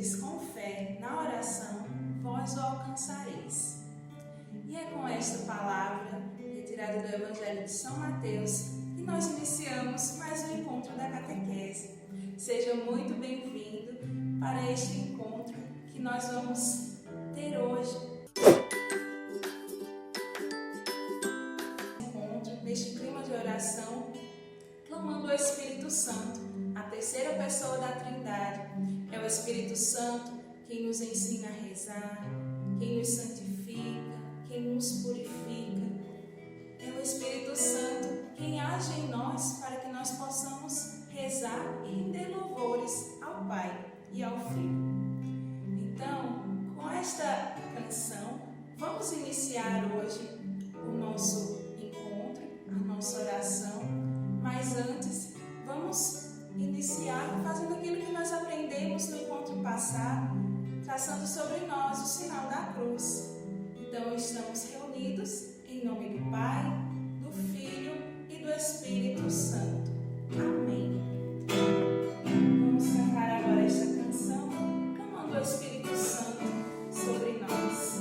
crerdes com fé na oração, vós o alcançareis. E é com esta palavra, retirada do Evangelho de São Mateus, que nós iniciamos mais um encontro da catequese. Seja muito bem-vindo para este encontro que nós vamos ter hoje. Neste clima de oração, clamando ao Espírito Santo, a terceira pessoa da Trindade. É o Espírito Santo quem nos ensina a rezar, quem nos santifica, quem nos purifica. É o Espírito Santo quem age em nós para que nós possamos rezar e render louvores ao Pai e ao Filho. Então, com esta canção, vamos iniciar hoje o nosso a nossa oração, mas antes vamos iniciar fazendo aquilo que nós aprendemos no encontro passado, traçando sobre nós o sinal da cruz. Então estamos reunidos em nome do Pai, do Filho e do Espírito Santo. Amém. Vamos cantar agora esta canção, clamando ao Espírito Santo sobre nós.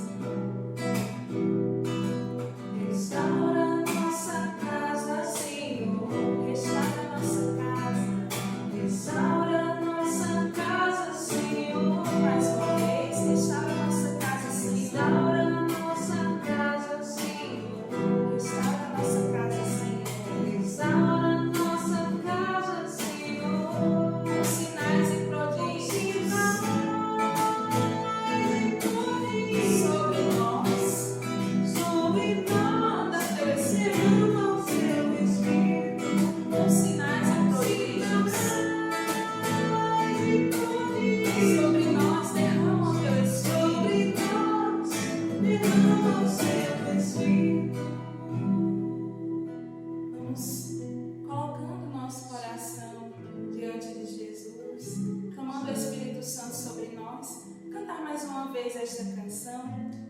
Esta canção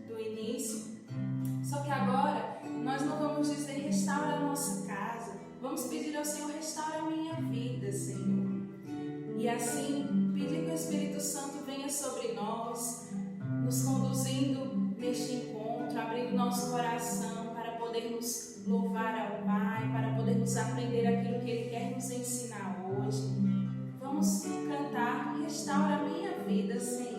do início, só que agora nós não vamos dizer restaura a nossa casa, vamos pedir ao Senhor, restaura a minha vida, Senhor, e assim pedir que o Espírito Santo venha sobre nós, nos conduzindo neste encontro, abrindo nosso coração para podermos louvar ao Pai, para podermos aprender aquilo que Ele quer nos ensinar hoje. Vamos cantar, restaura a minha vida, Senhor.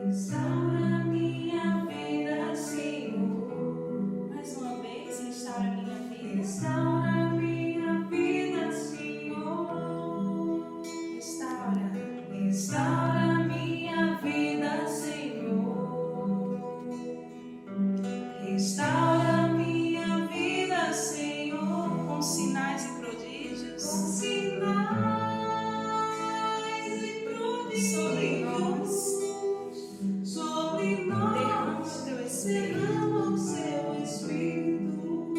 Restaura minha vida, Senhor. Mais uma vez, restaura minha vida. Restaura minha vida, Senhor. Restaura minha vida, Senhor. Restaura minha vida, Senhor. Com sinais e prodígios. Com sinais e prodígios sobre nós. Derrama o seu Espírito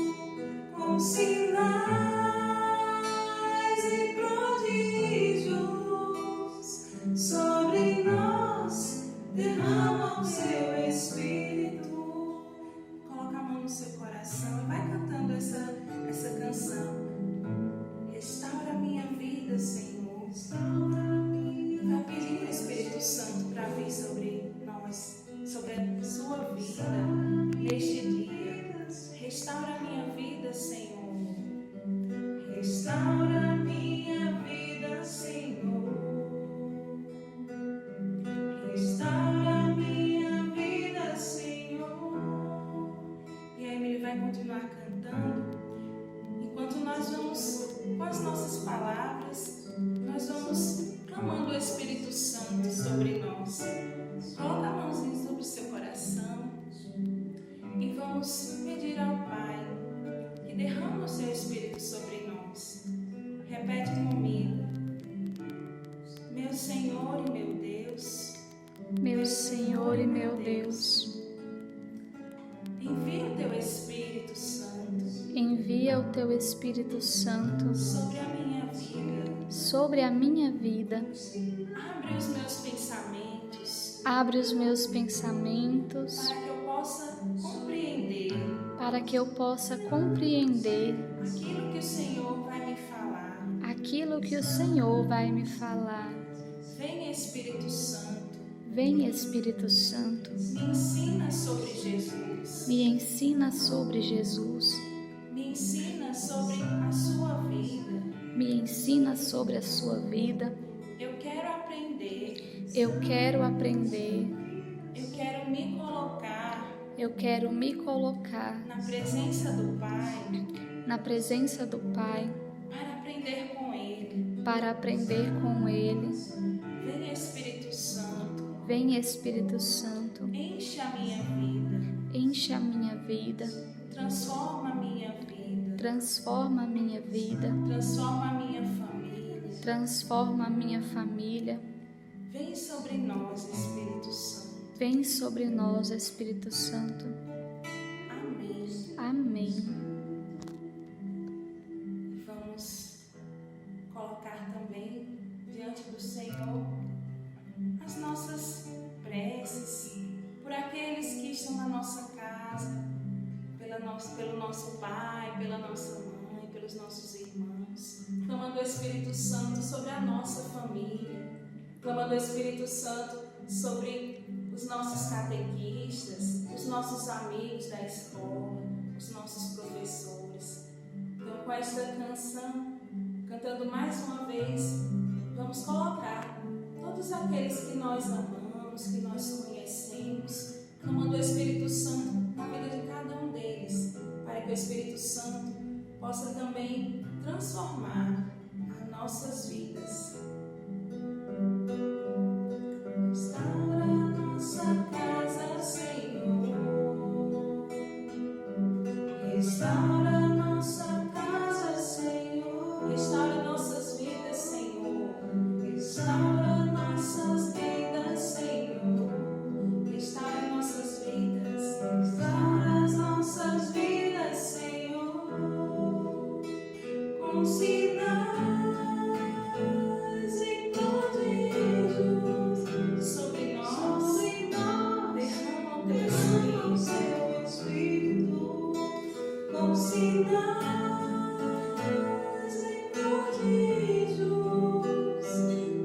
com sinais e prodígios sobre nós. Derrama o seu Espírito. Coloca a mão no seu coração e vai cantando essa canção. Restaura a minha vida, Senhor. Vai pedindo o Espírito Santo para vir sobre nós, sobre a sua vida neste dia. Restaura a minha vida, Senhor. Restaura a minha vida, Senhor. Restaura a minha vida, Senhor. E aí ele vai continuar cantando. Enquanto nós vamos, com as nossas palavras, nós vamos clamando o Espírito Santo sobre nós. Coloca a mãozinha sobre o seu coração e vamos pedir ao Pai que derrama o seu Espírito sobre nós. Repete comigo. Meu Senhor e meu Deus. Meu Senhor e meu Deus. Envia o teu Espírito Santo. Envia o teu Espírito Santo sobre a minha vida. Sobre a minha vida. Abre os meus pensamentos. Abre os meus pensamentos. Para que eu possa compreender. Para que eu possa compreender aquilo que o Senhor vai me falar. Aquilo que o Senhor vai me falar. Vem Espírito Santo. Vem Espírito Santo. Me ensina sobre Jesus. Me ensina sobre Jesus. Me ensina sobre a sua vida. Me ensina sobre a sua vida. Eu quero aprender. Eu quero aprender. Eu quero me colocar. Eu quero me colocar Na presença do Pai. na presença do Pai Para aprender com Ele. para aprender com Ele. Vem Espírito Santo. Vem Espírito Santo. Enche a minha vida. Enche a minha vida. Transforma a minha vida. Transforma a minha vida. Transforma a minha família. Transforma a minha família. Vem sobre nós, Espírito Santo. Vem sobre nós, Espírito Santo. Amém. Amém. Vamos colocar também diante do Senhor as nossas preces por aqueles que estão na nossa casa, pelo nosso pai, pela nossa mãe, pelos nossos irmãos, clamando o Espírito Santo sobre a nossa família, clamando o Espírito Santo sobre os nossos catequistas, os nossos amigos da escola, os nossos professores. Então, com esta canção, cantando mais uma vez, vamos colocar todos aqueles que nós amamos, que nós conhecemos, clamando o Espírito Santo na vida de cada um deles, para que o Espírito Santo possa também transformar as nossas vidas. Restaura nossa casa, Senhor. Restaura nossa casa, Senhor. Restaura nossas vidas, Senhor. Restaura nossas vidas, Senhor. Restaura nossas vidas. Restaura as nossas vidas, Senhor. Com sinais e prodígios sobre nós. Derrama o teu Espírito. Com sinais e prodígios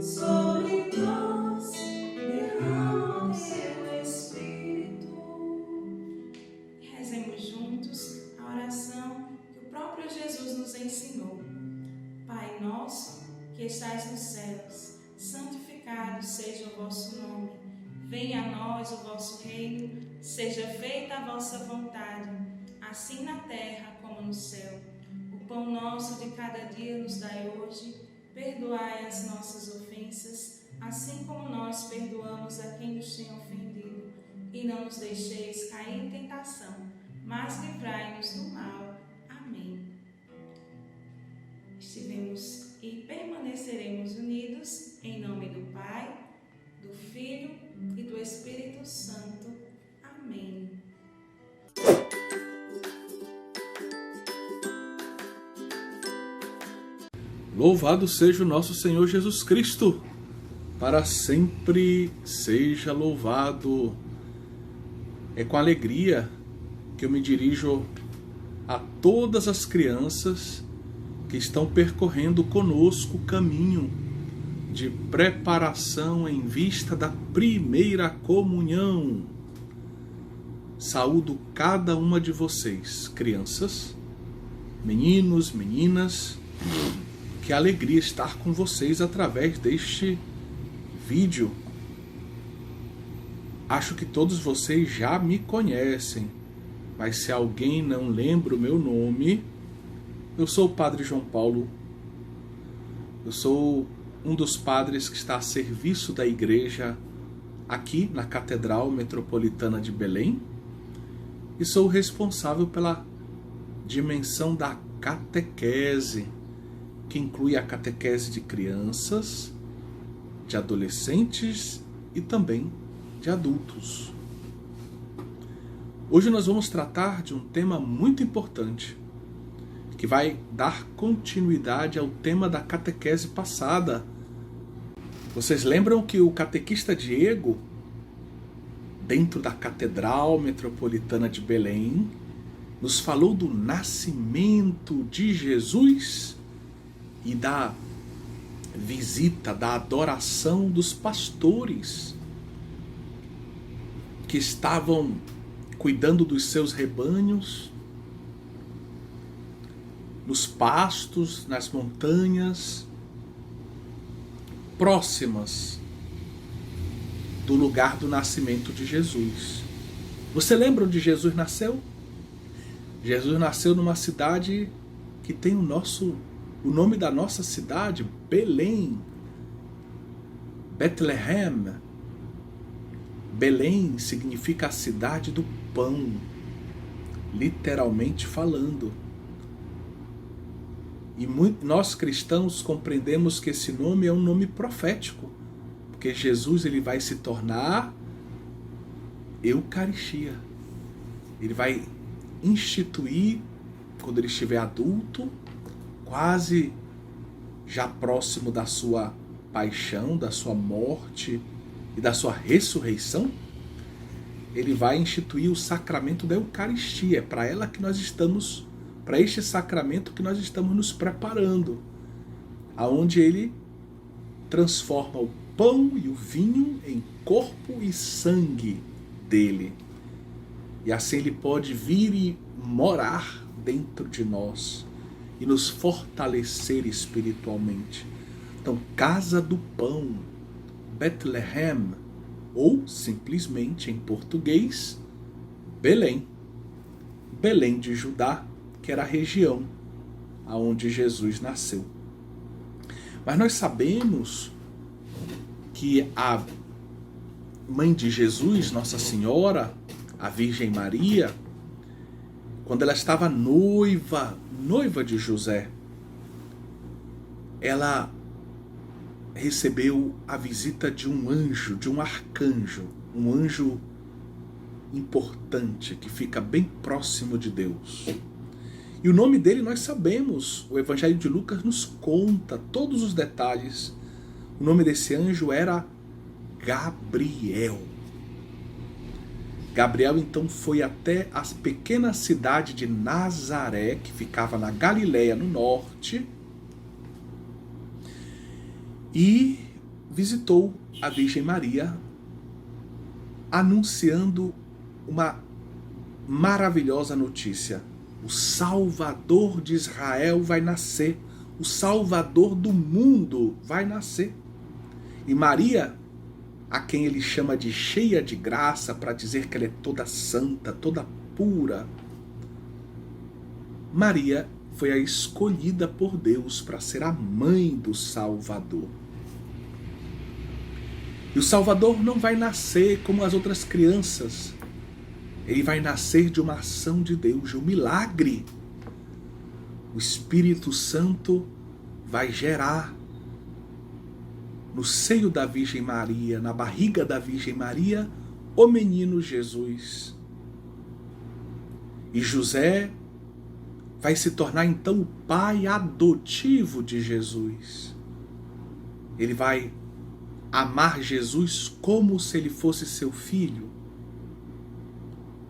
sobre nós, derrama o teu Espírito. Rezemos juntos a oração que o próprio Jesus nos ensinou. Pai nosso, que estais nos céus, santificado seja o vosso nome. Venha a nós o vosso reino, seja feita a vossa vontade, assim na terra como no céu. O pão nosso de cada dia nos dai hoje, perdoai as nossas ofensas, assim como nós perdoamos a quem nos tem ofendido. E não nos deixeis cair em tentação, mas livrai-nos do mal. Amém. Estivemos e permaneceremos unidos em nome do Pai, do Filho e do Espírito Santo. Amém. Louvado seja o nosso Senhor Jesus Cristo, para sempre seja louvado. É com alegria que eu me dirijo a todas as crianças que estão percorrendo conosco o caminho de preparação em vista da primeira comunhão. Saúdo cada uma de vocês, crianças, meninos, meninas. Que alegria estar com vocês através deste vídeo. Acho que todos vocês já me conhecem, mas se alguém não lembra o meu nome, eu sou o Padre João Paulo. Eu sou um dos padres que está a serviço da igreja aqui na Catedral Metropolitana de Belém e sou responsável pela dimensão da catequese, que inclui a catequese de crianças, de adolescentes e também de adultos. Hoje nós vamos tratar de um tema muito importante, que vai dar continuidade ao tema da catequese passada. Vocês lembram que o catequista Diego, dentro da Catedral Metropolitana de Belém, nos falou do nascimento de Jesus e da visita, da adoração dos pastores que estavam cuidando dos seus rebanhos, nos pastos, nas montanhas, próximas do lugar do nascimento de Jesus. Você lembra onde Jesus nasceu? Jesus nasceu numa cidade que tem o nome da nossa cidade, Belém, Bethlehem. Belém significa a cidade do pão, literalmente falando. E nós cristãos compreendemos que esse nome é um nome profético, porque Jesus ele vai se tornar Eucaristia. Ele vai instituir, quando ele estiver adulto, quase já próximo da sua paixão, da sua morte e da sua ressurreição, ele vai instituir o sacramento da Eucaristia. É para ela que nós estamos, para este sacramento que nós estamos nos preparando, aonde ele transforma o pão e o vinho em corpo e sangue dele. E assim ele pode vir e morar dentro de nós e nos fortalecer espiritualmente. Então, casa do pão, Bethlehem, ou simplesmente em português, Belém. Belém de Judá, que era a região aonde Jesus nasceu. Mas nós sabemos que a mãe de Jesus, Nossa Senhora, a Virgem Maria, quando ela estava noiva de José, ela recebeu a visita de um anjo, de um arcanjo, um anjo importante que fica bem próximo de Deus. E o nome dele nós sabemos, o Evangelho de Lucas nos conta todos os detalhes. O nome desse anjo era Gabriel. Gabriel então foi até a pequena cidade de Nazaré, que ficava na Galileia, no norte, e visitou a Virgem Maria, anunciando uma maravilhosa notícia. O Salvador de Israel vai nascer, o Salvador do mundo vai nascer. E Maria, a quem ele chama de cheia de graça, para dizer que ela é toda santa, toda pura, Maria foi a escolhida por Deus para ser a mãe do Salvador. E o Salvador não vai nascer como as outras crianças. Ele vai nascer de uma ação de Deus, de um milagre. O Espírito Santo vai gerar no seio da Virgem Maria, na barriga da Virgem Maria, o menino Jesus. E José vai se tornar então o pai adotivo de Jesus. Ele vai amar Jesus como se ele fosse seu filho.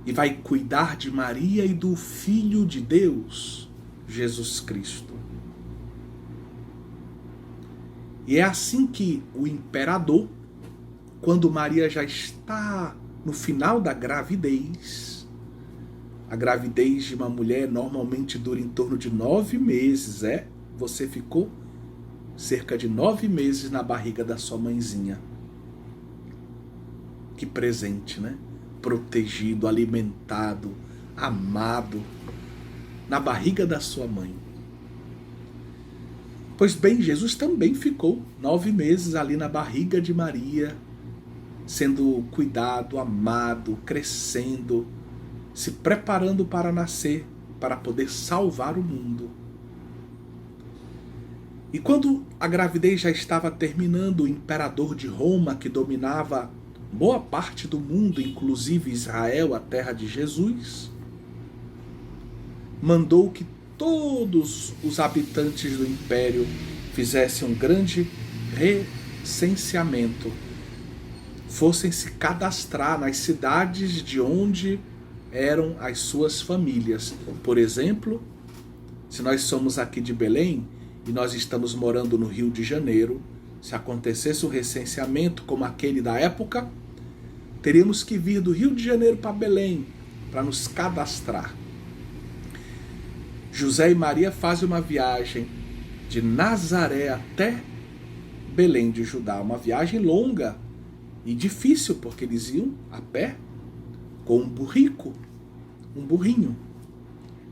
E vai cuidar de Maria e do Filho de Deus, Jesus Cristo. E é assim que o imperador, quando Maria já está no final da gravidez, a gravidez de uma mulher normalmente dura em torno de 9 meses, você ficou cerca de 9 meses na barriga da sua mãezinha. Que presente, né? Protegido, alimentado, amado, na barriga da sua mãe. Pois bem, Jesus também ficou 9 meses ali na barriga de Maria, sendo cuidado, amado, crescendo, se preparando para nascer, para poder salvar o mundo. E quando a gravidez já estava terminando, o imperador de Roma, que dominava boa parte do mundo, inclusive Israel, a terra de Jesus, mandou que todos os habitantes do império fizessem um grande recenseamento, fossem se cadastrar nas cidades de onde eram as suas famílias. Por exemplo, se nós somos aqui de Belém, e nós estamos morando no Rio de Janeiro, se acontecesse um recenseamento como aquele da época, teríamos que vir do Rio de Janeiro para Belém para nos cadastrar. José e Maria fazem uma viagem de Nazaré até Belém de Judá, uma viagem longa e difícil, porque eles iam a pé com um burrinho.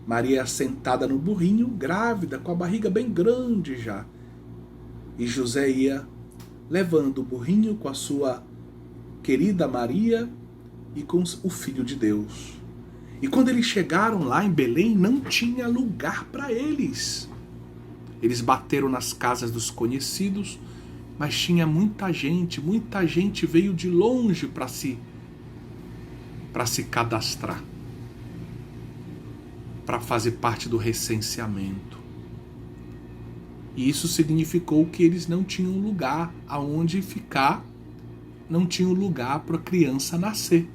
Maria sentada no burrinho, grávida, com a barriga bem grande já. E José ia levando o burrinho com a sua querida Maria e com o Filho de Deus. E quando eles chegaram lá em Belém, não tinha lugar para eles. Eles bateram nas casas dos conhecidos, mas tinha muita gente veio de longe para se cadastrar, para fazer parte do recenseamento. E isso significou que eles não tinham lugar aonde ficar, não tinham lugar para a criança nascer.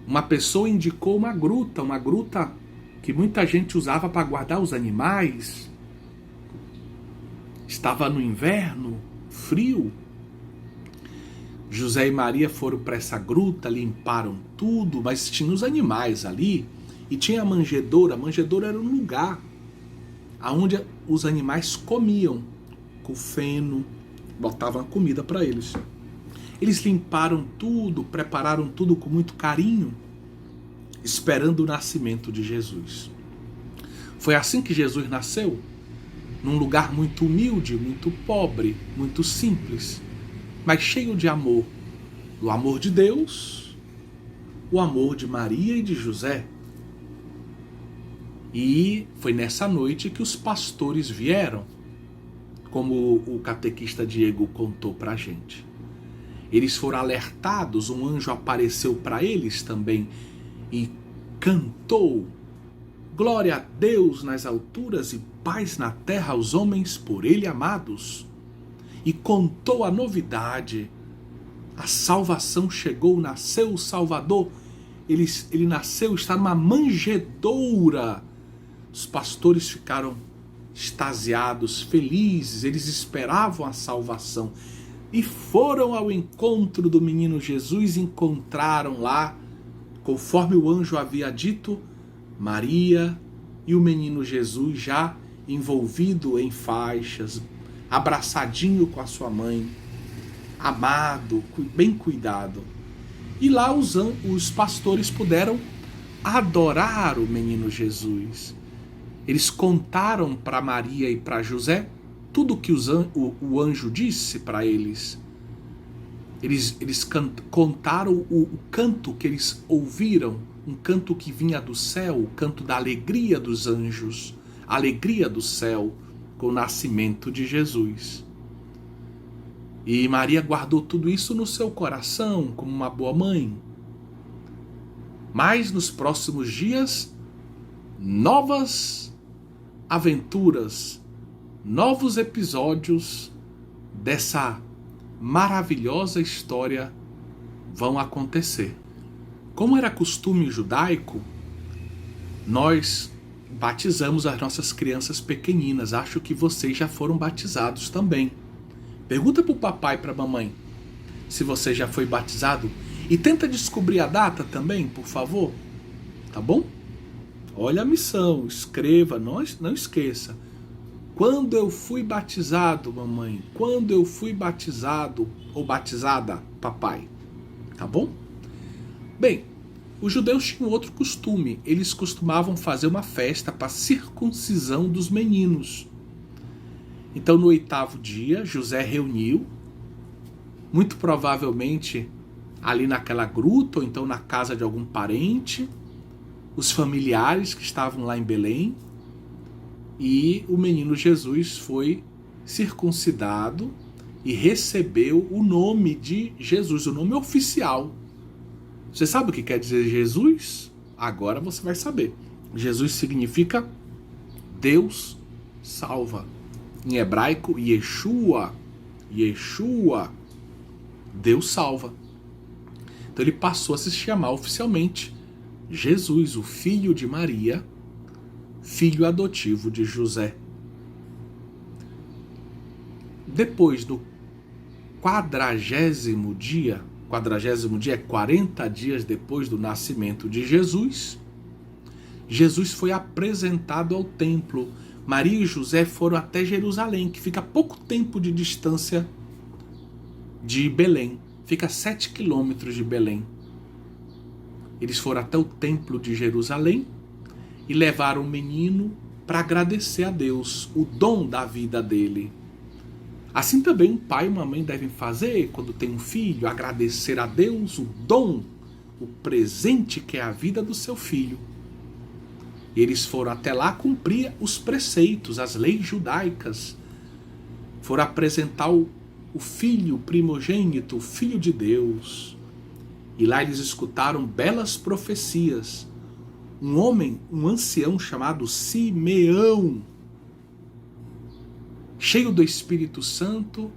Uma pessoa indicou uma gruta que muita gente usava para guardar os animais. Estava no inverno, frio. José e Maria foram para essa gruta, limparam tudo, mas tinha os animais ali e tinha a manjedoura. A manjedoura era um lugar onde os animais comiam com feno, botavam comida para eles. Eles limparam tudo, prepararam tudo com muito carinho, esperando o nascimento de Jesus. Foi assim que Jesus nasceu, num lugar muito humilde, muito pobre, muito simples, mas cheio de amor. O amor de Deus, o amor de Maria e de José. E foi nessa noite que os pastores vieram, como o catequista Diego contou pra gente. Eles foram alertados, um anjo apareceu para eles também e cantou: glória a Deus nas alturas e paz na terra aos homens por ele amados. E contou a novidade: a salvação chegou, nasceu o Salvador, ele nasceu, está numa manjedoura. Os pastores ficaram extasiados, felizes, eles esperavam a salvação. E foram ao encontro do menino Jesus, encontraram lá, conforme o anjo havia dito, Maria e o menino Jesus já envolvido em faixas, abraçadinho com a sua mãe, amado, bem cuidado. E lá os pastores puderam adorar o menino Jesus. Eles contaram para Maria e para José tudo que o anjo disse para eles. Eles contaram o canto que eles ouviram, um canto que vinha do céu, o canto da alegria dos anjos, a alegria do céu com o nascimento de Jesus. E Maria guardou tudo isso no seu coração como uma boa mãe. Mas nos próximos dias, novas aventuras, novos episódios dessa maravilhosa história vão acontecer. Como era costume judaico, nós batizamos as nossas crianças pequeninas. Acho que vocês já foram batizados também. Pergunta para o papai e para a mamãe se você já foi batizado e tenta descobrir a data também, por favor. Tá bom? Olha a missão, escreva, não esqueça. Quando eu fui batizado, mamãe? Quando eu fui batizado ou batizada, papai? Tá bom? Bem, os judeus tinham outro costume. Eles costumavam fazer uma festa para a circuncisão dos meninos. Então, no 8º dia, José reuniu, muito provavelmente ali naquela gruta ou então na casa de algum parente, os familiares que estavam lá em Belém, e o menino Jesus foi circuncidado e recebeu o nome de Jesus, o nome oficial. Você sabe o que quer dizer Jesus? Agora você vai saber. Jesus significa Deus salva. Em hebraico, Yeshua, Deus salva. Então ele passou a se chamar oficialmente Jesus, o filho de Maria, filho adotivo de José. Depois do 40º dia é 40 dias depois do nascimento de Jesus, Jesus foi apresentado ao templo. Maria e José foram até Jerusalém, que fica a pouco tempo de distância de Belém. Fica a 7 quilômetros de Belém. Eles foram até o templo de Jerusalém e levaram o menino para agradecer a Deus, o dom da vida dele. Assim também um pai e uma mãe devem fazer quando tem um filho, agradecer a Deus o dom, o presente que é a vida do seu filho. E eles foram até lá cumprir os preceitos, as leis judaicas. Foram apresentar o filho primogênito, o filho de Deus. E lá eles escutaram belas profecias. Um homem, um ancião chamado Simeão, cheio do Espírito Santo,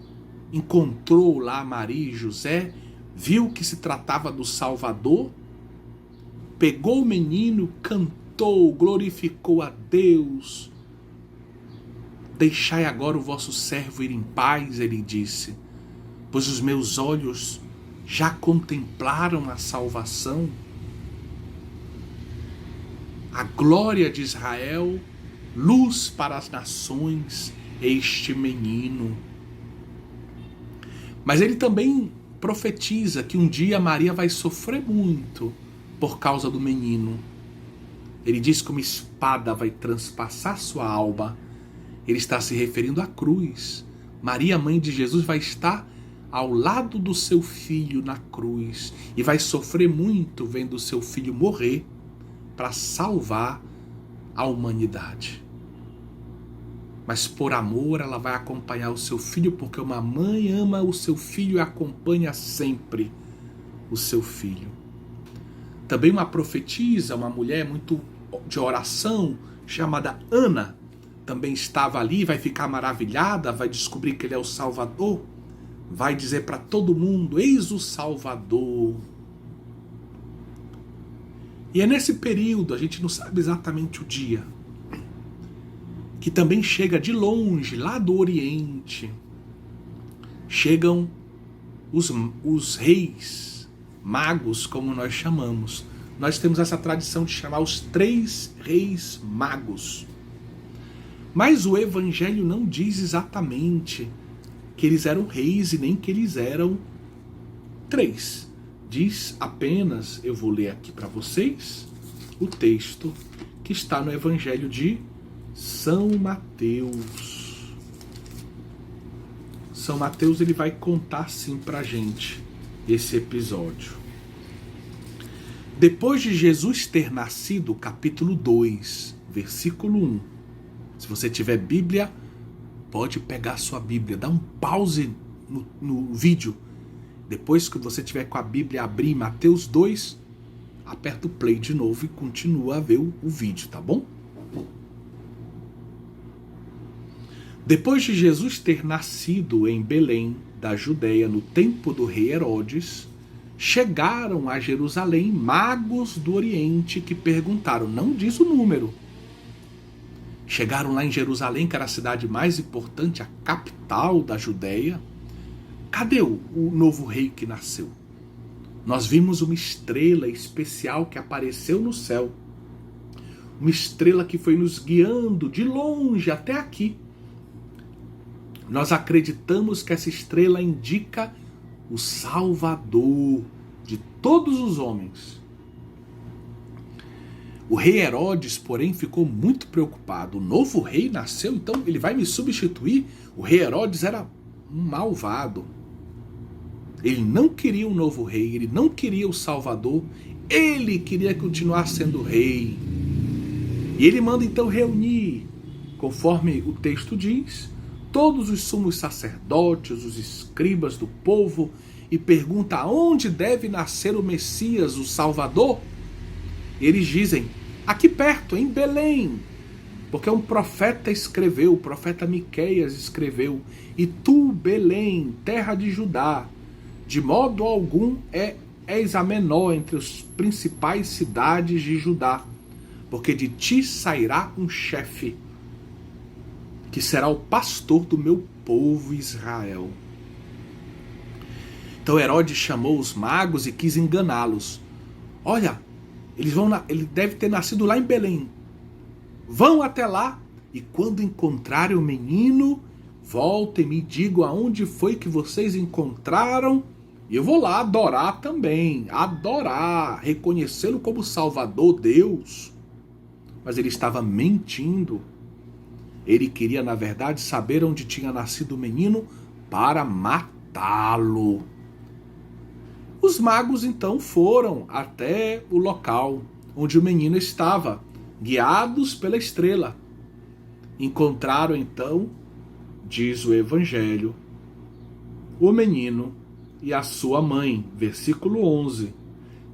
encontrou lá Maria e José, viu que se tratava do Salvador, pegou o menino, cantou, glorificou a Deus. Deixai agora o vosso servo ir em paz, ele disse, pois os meus olhos já contemplaram a salvação, a glória de Israel, luz para as nações, este menino. Mas ele também profetiza que um dia Maria vai sofrer muito por causa do menino. Ele diz que uma espada vai transpassar sua alma. Ele está se referindo à cruz. Maria, mãe de Jesus, vai estar ao lado do seu filho na cruz e vai sofrer muito vendo o seu filho morrer para salvar a humanidade. Mas por amor ela vai acompanhar o seu filho, porque uma mãe ama o seu filho e acompanha sempre o seu filho. Também uma profetisa, uma mulher muito de oração, chamada Ana, também estava ali, vai ficar maravilhada, vai descobrir que ele é o Salvador, vai dizer para todo mundo, eis o Salvador. E é nesse período, a gente não sabe exatamente o dia, que também chega de longe, lá do Oriente, chegam os reis, magos, como nós chamamos. Nós temos essa tradição de chamar os 3 reis magos. Mas o Evangelho não diz exatamente que eles eram reis e nem que eles eram 3. Diz apenas, eu vou ler aqui para vocês, o texto que está no Evangelho de São Mateus. São Mateus, ele vai contar sim pra gente esse episódio. Depois de Jesus ter nascido, capítulo 2, versículo 1. Se você tiver Bíblia, pode pegar sua Bíblia, dá um pause no vídeo. Depois que você tiver com a Bíblia, abrir Mateus 2, aperta o play de novo e continua a ver o vídeo, tá bom? Depois de Jesus ter nascido em Belém, da Judéia, no tempo do rei Herodes, chegaram a Jerusalém magos do Oriente que perguntaram, não diz o número. Chegaram lá em Jerusalém, que era a cidade mais importante, a capital da Judéia. Cadê o novo rei que nasceu? Nós vimos uma estrela especial que apareceu no céu. Uma estrela que foi nos guiando de longe até aqui. Nós acreditamos que essa estrela indica o Salvador de todos os homens. O rei Herodes, porém, ficou muito preocupado. O novo rei nasceu, então ele vai me substituir? O rei Herodes era um malvado. Ele não queria um novo rei, ele não queria o Salvador, ele queria continuar sendo rei. E ele manda então reunir, conforme o texto diz, todos os sumos sacerdotes, os escribas do povo, e pergunta aonde deve nascer o Messias, o Salvador. Eles dizem, aqui perto, em Belém, porque um profeta escreveu, o profeta Miqueias escreveu, e tu, Belém, terra de Judá, de modo algum és a menor entre as principais cidades de Judá, porque de ti sairá um chefe, que será o pastor do meu povo Israel. Então Herodes chamou os magos e quis enganá-los. Olha, ele deve ter nascido lá em Belém. Vão até lá e quando encontrarem o menino, voltem e me digam aonde foi que vocês encontraram. E eu vou lá adorar também. Adorar, reconhecê-lo como Salvador, Deus. Mas ele estava mentindo. Ele queria, na verdade, saber onde tinha nascido o menino para matá-lo. Os magos, então, foram até o local onde o menino estava, guiados pela estrela. Encontraram, então, diz o Evangelho, o menino e a sua mãe. Versículo 11.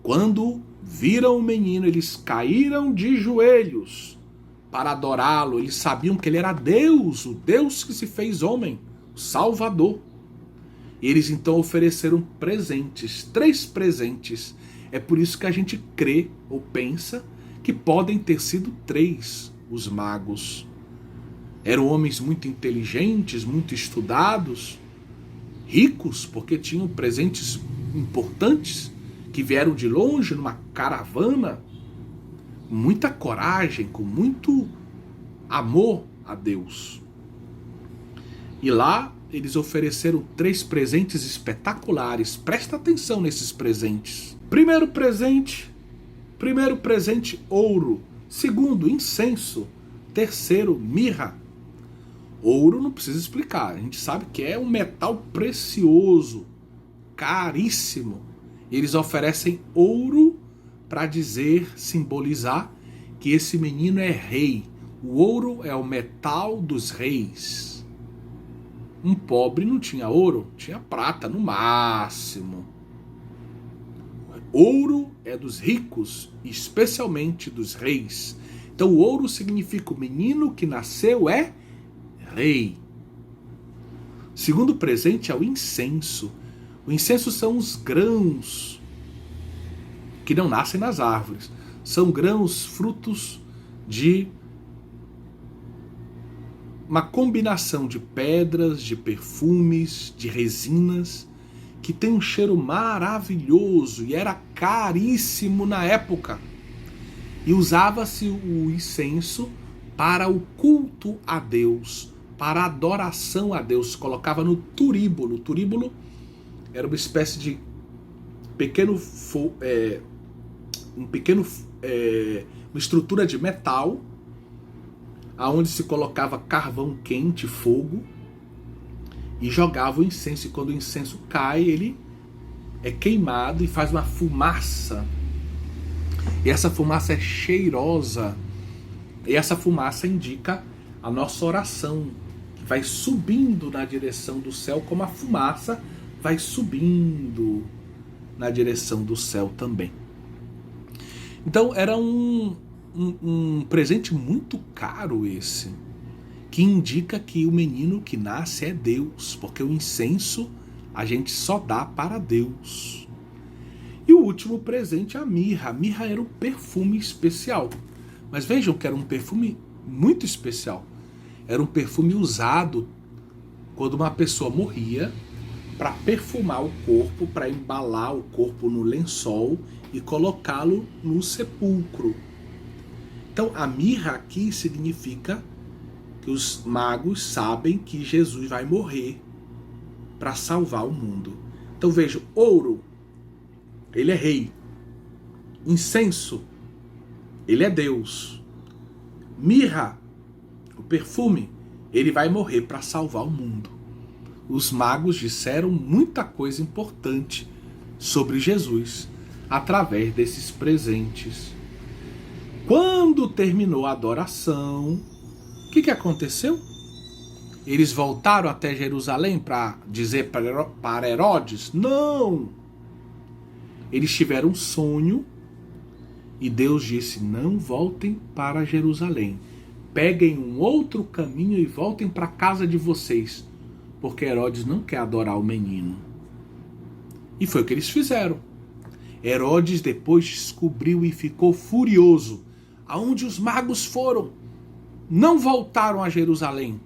Quando viram o menino, eles caíram de joelhos para adorá-lo. Eles sabiam que ele era Deus, o Deus que se fez homem, o Salvador. E eles então ofereceram presentes, 3 presentes. É por isso que a gente crê ou pensa que podem ter sido 3 os magos. Eram homens muito inteligentes, muito estudados, ricos, porque tinham presentes importantes que vieram de longe numa caravana, com muita coragem, com muito amor a Deus. E lá eles ofereceram 3 presentes espetaculares. Presta atenção nesses presentes. Primeiro presente, ouro. Segundo, incenso. Terceiro, mirra. Ouro não precisa explicar. A gente sabe que é um metal precioso, caríssimo. E eles oferecem ouro para dizer, simbolizar que esse menino é rei. O ouro é o metal dos reis. Um pobre não tinha ouro, tinha prata no máximo. Ouro é dos ricos, especialmente dos reis. Então o ouro significa o menino que nasceu é rei. Segundo presente é o incenso. O incenso são os grãos que não nascem nas árvores. São grãos frutos de uma combinação de pedras, de perfumes, de resinas, que tem um cheiro maravilhoso e era caríssimo na época. E usava-se o incenso para o culto a Deus, para a adoração a Deus. Colocava no turíbulo. O turíbulo era uma espécie de uma estrutura de metal, aonde se colocava carvão quente, fogo, e jogava o incenso. E quando o incenso cai, ele é queimado e faz uma fumaça. E essa fumaça é cheirosa. E essa fumaça indica a nossa oração, que vai subindo na direção do céu, como a fumaça vai subindo na direção do céu também. Então era um presente muito caro esse, que indica que o menino que nasce é Deus, porque o incenso a gente só dá para Deus. E o último presente é a mirra. A mirra era um perfume especial, mas vejam que era um perfume muito especial. Era um perfume usado quando uma pessoa morria, para perfumar o corpo, para embalar o corpo no lençol e colocá-lo no sepulcro. Então a mirra aqui significa que os magos sabem que Jesus vai morrer para salvar o mundo. Então veja, ouro, ele é rei. Incenso, ele é Deus. Mirra, o perfume, ele vai morrer para salvar o mundo. Os magos disseram muita coisa importante sobre Jesus através desses presentes. Quando terminou a adoração, o que aconteceu? Eles voltaram até Jerusalém para dizer para Herodes? Não! Eles tiveram um sonho e Deus disse: não voltem para Jerusalém. Peguem um outro caminho e voltem para a casa de vocês, porque Herodes não quer adorar o menino. E foi o que eles fizeram. Herodes depois descobriu e ficou furioso. Aonde os magos foram? Não voltaram a Jerusalém.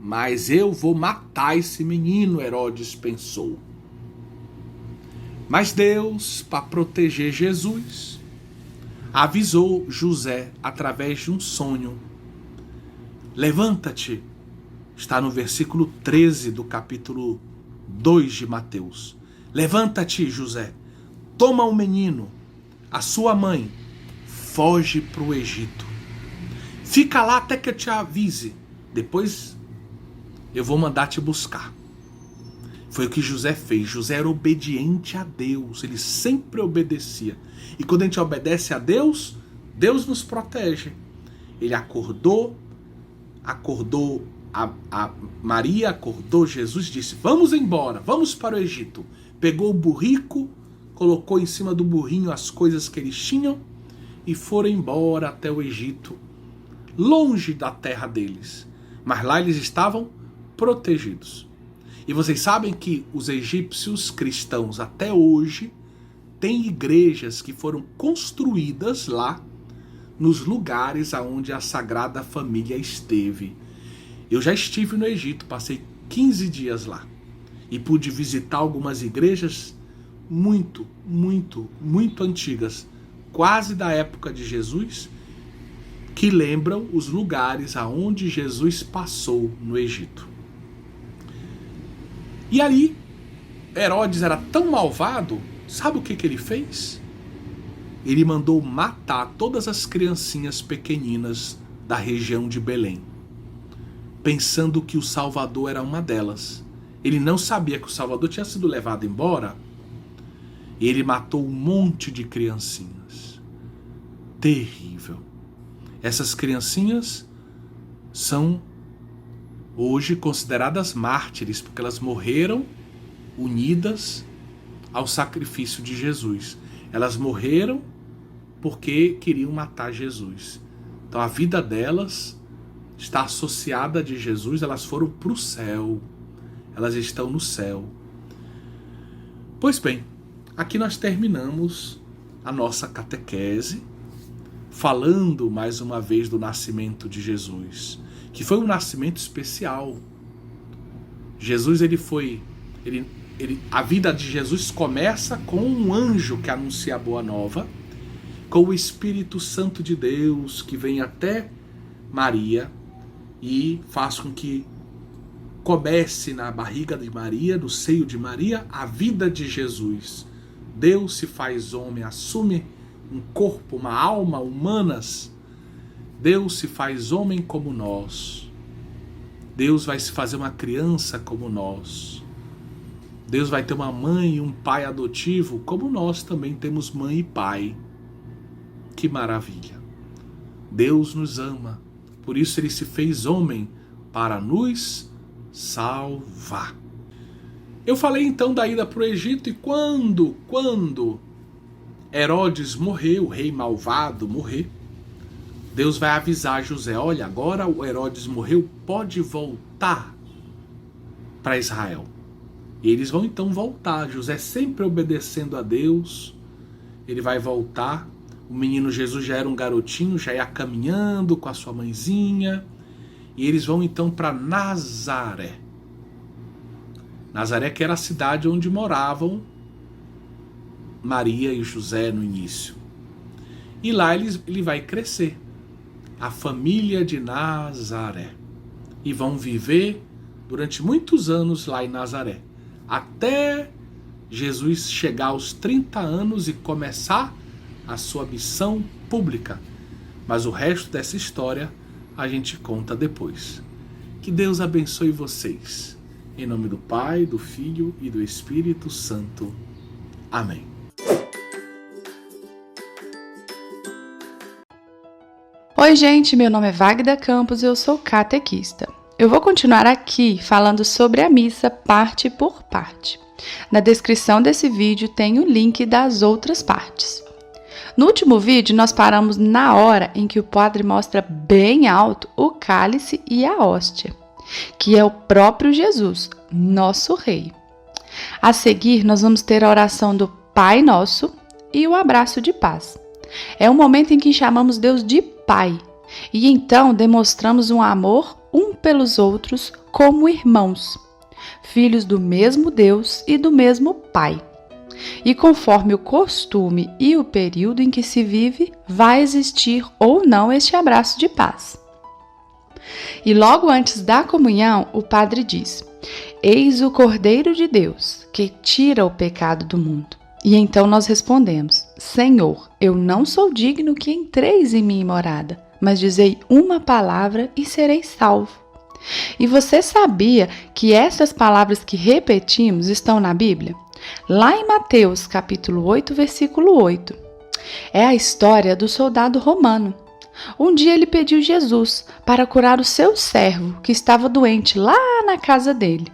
mas eu vou matar esse menino, Herodes pensou. Mas Deus, para proteger Jesus, avisou José através de um sonho. Levanta-te, está no versículo 13 do capítulo 2 de Mateus. Levanta-te, José, toma o menino, a sua mãe, foge para o Egito. Fica lá até que eu te avise, depois eu vou mandar te buscar. Foi o que José fez. José era obediente a Deus, ele sempre obedecia. E quando a gente obedece a Deus, Deus nos protege. Ele acordou a Maria, acordou Jesus, disse: vamos embora, vamos para o Egito. Pegou o burrico, colocou em cima do burrinho as coisas que eles tinham e foram embora até o Egito, longe da terra deles. Mas lá eles estavam protegidos. E vocês sabem que os egípcios cristãos até hoje têm igrejas que foram construídas lá nos lugares onde a Sagrada Família esteve. Eu já estive no Egito, passei 15 dias lá e pude visitar algumas igrejas muito antigas, quase da época de Jesus, que lembram os lugares aonde Jesus passou no Egito. E ali, Herodes era tão malvado, sabe o que ele fez? Ele mandou matar todas as criancinhas pequeninas da região de Belém, pensando que o Salvador era uma delas. Ele não sabia que o Salvador tinha sido levado embora. E ele matou um monte de criancinhas. Terrível. Essas criancinhas são hoje consideradas mártires, porque elas morreram unidas ao sacrifício de Jesus. Elas morreram porque queriam matar Jesus. Então a vida delas está associada a de Jesus, elas foram para o céu. Elas estão no céu. Pois bem, aqui nós terminamos a nossa catequese, falando mais uma vez do nascimento de Jesus, que foi um nascimento especial. Jesus, a vida de Jesus começa com um anjo que anuncia a boa nova, com o Espírito Santo de Deus que vem até Maria e faz com que comece na barriga de Maria, no seio de Maria, a vida de Jesus. Deus se faz homem, assume um corpo, uma alma humanas. Deus se faz homem como nós. Deus vai se fazer uma criança como nós. Deus vai ter uma mãe e um pai adotivo, como nós também temos mãe e pai. Que maravilha! Deus nos ama, por isso ele se fez homem para nos salvar. Eu falei então da ida para o Egito, e quando Herodes morrer, o rei malvado morrer, Deus vai avisar José: olha, agora o Herodes morreu, pode voltar para Israel. E eles vão então voltar, José sempre obedecendo a Deus, ele vai voltar. O menino Jesus já era um garotinho, já ia caminhando com a sua mãezinha, e eles vão então para Nazaré. Nazaré, que era a cidade onde moravam Maria e José no início. E lá ele vai crescer, a família de Nazaré. E vão viver durante muitos anos lá em Nazaré, até Jesus chegar aos 30 anos e começar a sua missão pública. Mas o resto dessa história a gente conta depois. Que Deus abençoe vocês. Em nome do Pai, do Filho e do Espírito Santo. Amém. Oi, gente, meu nome é Wagda Campos e eu sou catequista. Eu vou continuar aqui falando sobre a missa parte por parte. Na descrição desse vídeo tem o link das outras partes. No último vídeo, nós paramos na hora em que o padre mostra bem alto o cálice e a hóstia, que é o próprio Jesus, nosso Rei. A seguir, nós vamos ter a oração do Pai Nosso e o abraço de paz. É um momento em que chamamos Deus de Pai e então demonstramos um amor um pelos outros como irmãos, filhos do mesmo Deus e do mesmo Pai. E conforme o costume e o período em que se vive, vai existir ou não este abraço de paz. E logo antes da comunhão, o padre diz: Eis o Cordeiro de Deus, que tira o pecado do mundo. E então nós respondemos: Senhor, eu não sou digno que entreis em minha morada, mas dizei uma palavra e serei salvo. E você sabia que estas palavras que repetimos estão na Bíblia? Lá em Mateus, capítulo 8, versículo 8. É a história do soldado romano. Um dia ele pediu Jesus para curar o seu servo, que estava doente lá na casa dele.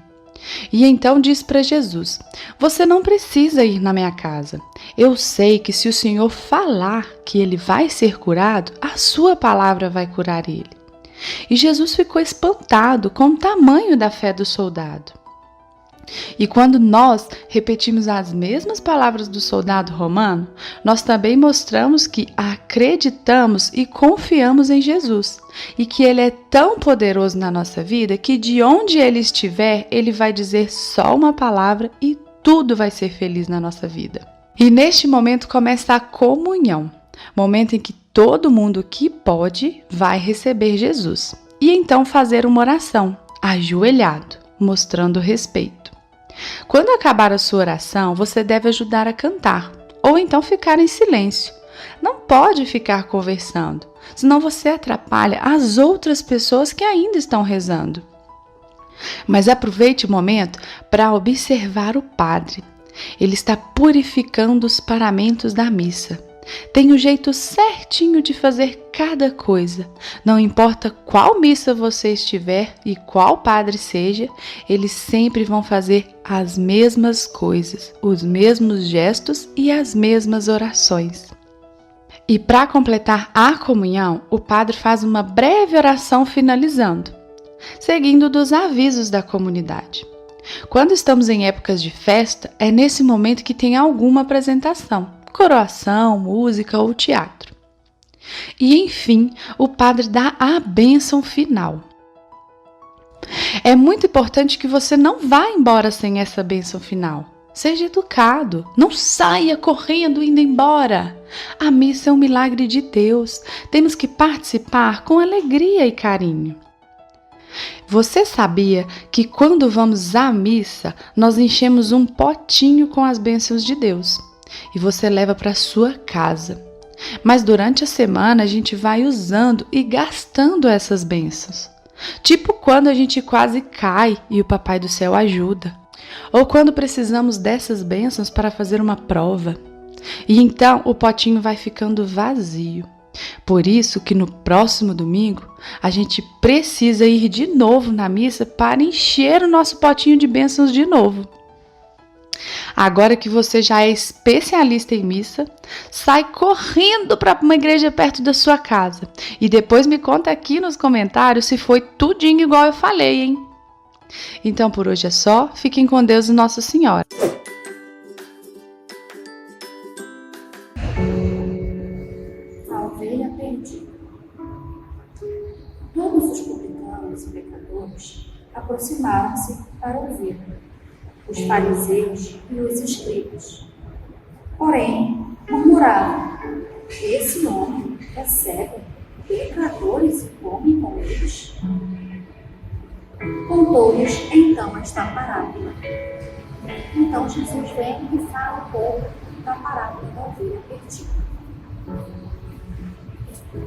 E então diz para Jesus: Você não precisa ir na minha casa. Eu sei que se o Senhor falar que ele vai ser curado, a sua palavra vai curar ele. E Jesus ficou espantado com o tamanho da fé do soldado. E quando nós repetimos as mesmas palavras do soldado romano, nós também mostramos que acreditamos e confiamos em Jesus e que Ele é tão poderoso na nossa vida que de onde Ele estiver, Ele vai dizer só uma palavra e tudo vai ser feliz na nossa vida. E neste momento começa a comunhão, momento em que todo mundo que pode vai receber Jesus e então fazer uma oração, ajoelhado, mostrando respeito. Quando acabar a sua oração, você deve ajudar a cantar, ou então ficar em silêncio. Não pode ficar conversando, senão você atrapalha as outras pessoas que ainda estão rezando. Mas aproveite o momento para observar o padre. Ele está purificando os paramentos da missa. Tem o jeito certinho de fazer cada coisa. Não importa qual missa você estiver e qual padre seja, eles sempre vão fazer as mesmas coisas, os mesmos gestos e as mesmas orações. E para completar a comunhão, o padre faz uma breve oração finalizando, seguindo dos avisos da comunidade. Quando estamos em épocas de festa, é nesse momento que tem alguma apresentação. Coroação, música ou teatro. E, enfim, o padre dá a bênção final. É muito importante que você não vá embora sem essa bênção final. Seja educado, não saia correndo indo embora. A missa é um milagre de Deus. Temos que participar com alegria e carinho. Você sabia que quando vamos à missa, nós enchemos um potinho com as bênçãos de Deus? E você leva para sua casa. Mas durante a semana a gente vai usando e gastando essas bênçãos. Tipo quando a gente quase cai e o Papai do Céu ajuda. Ou quando precisamos dessas bênçãos para fazer uma prova. E então o potinho vai ficando vazio. Por isso que no próximo domingo a gente precisa ir de novo na missa para encher o nosso potinho de bênçãos de novo. Agora que você já é especialista em missa, sai correndo para uma igreja perto da sua casa. E depois me conta aqui nos comentários se foi tudinho igual eu falei, hein? Então por hoje é só. Fiquem com Deus e Nossa Senhora. A ovelha perdida. Todos os publicanos e pecadores aproximaram-se para ouvir. Os fariseus e os escribas. Porém, murmuravam: esse homem recebe pecadores e come com eles. Contou-lhes então esta parábola. Então Jesus vem e fala um pouco da parábola da ovelha perdida.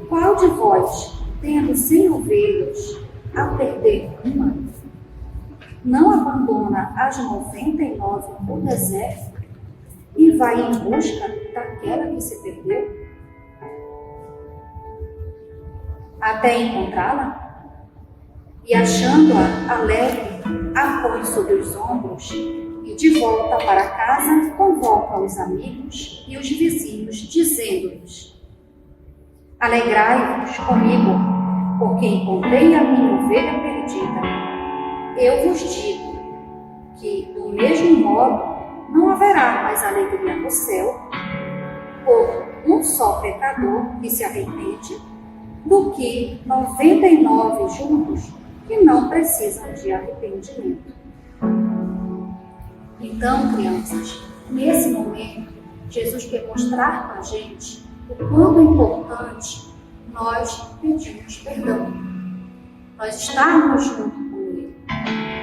Qual de vós, tendo 100 ovelhas, ao perder uma, não abandona as 99 no deserto e vai em busca daquela que se perdeu? Até encontrá-la? E achando-a alegre, a põe sobre os ombros e de volta para casa convoca os amigos e os vizinhos, dizendo-lhes: alegrai-vos comigo, porque encontrei a minha ovelha perdida. Eu vos digo que, do mesmo modo, não haverá mais alegria no céu por um só pecador que se arrepende, do que 99 justos que não precisam de arrependimento. Então, crianças, nesse momento, Jesus quer mostrar para a gente o quanto é importante nós pedirmos perdão. Nós estarmos junto com Ele.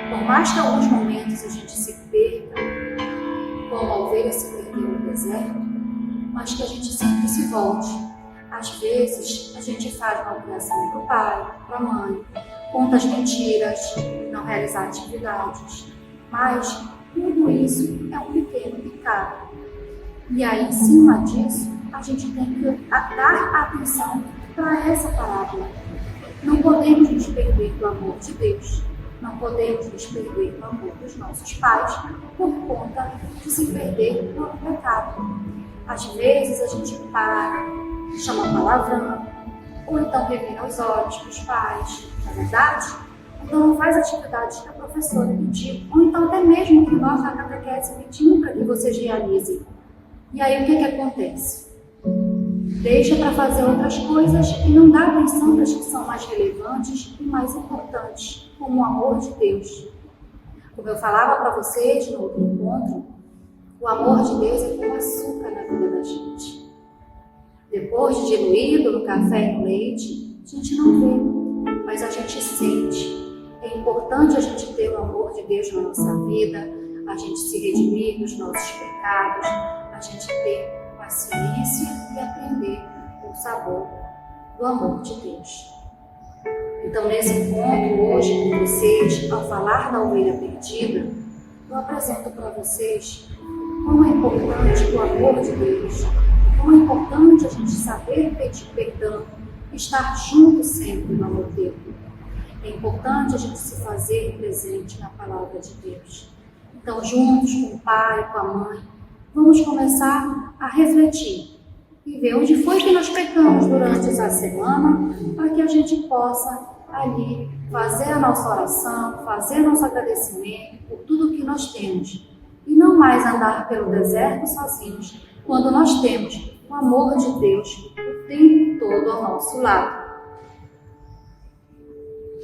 Por mais que em alguns momentos a gente se perca, como a ovelha se perdeu no deserto, mas que a gente sempre se volte. Às vezes, a gente faz uma obrigação para o pai, para a mãe, conta as mentiras, não realizar atividades, mas tudo isso é um pequeno pecado. E aí, em cima disso, a gente tem que dar atenção para essa parábola. Não podemos nos perder do amor de Deus. Não podemos nos perder do amor dos nossos pais por conta de se perder no pecado. Às vezes a gente para, chama palavrão, ou então revira os olhos para os pais, na verdade? Então não faz atividades que a professora pediu, ou então até mesmo que nós da catequese pedimos para que vocês realizem. E aí o que acontece? Deixa para fazer outras coisas e não dá atenção para as que são mais relevantes e mais importantes, como o amor de Deus. Como eu falava para vocês no outro encontro, o amor de Deus é como açúcar na vida da gente. Depois de diluído no café e no leite, a gente não vê, mas a gente sente. É importante a gente ter o amor de Deus na nossa vida, a gente se redimir dos nossos pecados, a gente ter paciência e aprender o sabor do amor de Deus. Então, nesse encontro hoje com vocês, ao falar da ovelha perdida, eu apresento para vocês como é importante o amor de Deus, como é importante a gente saber pedir perdão, estar junto sempre no amor dele. É importante a gente se fazer presente na palavra de Deus. Então, juntos com o pai, com a mãe, vamos começar a refletir e ver onde foi que nós pecamos durante essa semana, para que a gente possa ali fazer a nossa oração, fazer nosso agradecimento por tudo que nós temos. E não mais andar pelo deserto sozinhos, quando nós temos o amor de Deus o tempo todo ao nosso lado.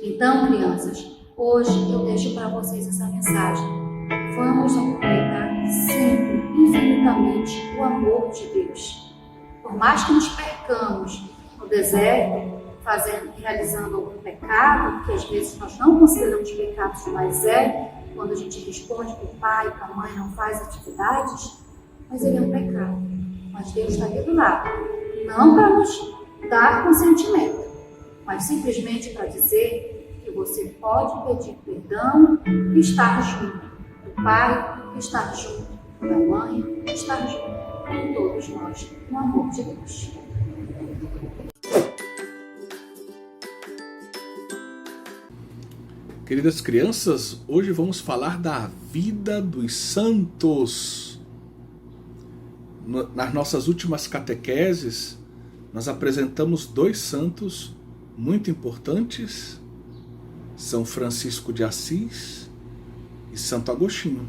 Então, crianças, hoje eu deixo para vocês essa mensagem. Vamos aproveitar sempre, infinitamente, o amor de Deus. Por mais que nos percamos no deserto, realizando algum pecado, que às vezes nós não consideramos pecados, mas quando a gente responde para o pai, para a mãe, não faz atividades, mas ele é um pecado. Mas Deus está aqui do lado, não para nos dar consentimento, mas simplesmente para dizer que você pode pedir perdão e estar junto do pai, estar junto da mãe, estar junto com todos nós, no amor de Deus. Queridas crianças, hoje vamos falar da vida dos santos. Nas nossas últimas catequeses, nós apresentamos 2 santos muito importantes, São Francisco de Assis e Santo Agostinho.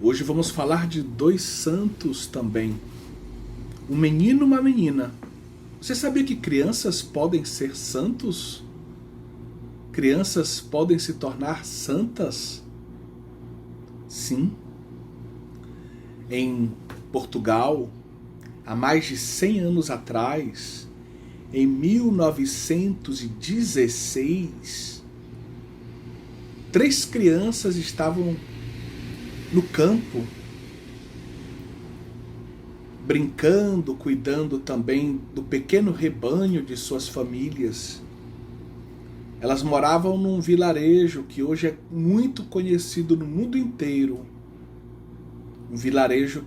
Hoje vamos falar de 2 santos também, um menino e uma menina. Você sabia que crianças podem ser santos? Crianças podem se tornar santas? Sim. Em Portugal, há mais de 100 anos atrás, em 1916, 3 crianças estavam no campo, brincando, cuidando também do pequeno rebanho de suas famílias. Elas moravam num vilarejo que hoje é muito conhecido no mundo inteiro. Um vilarejo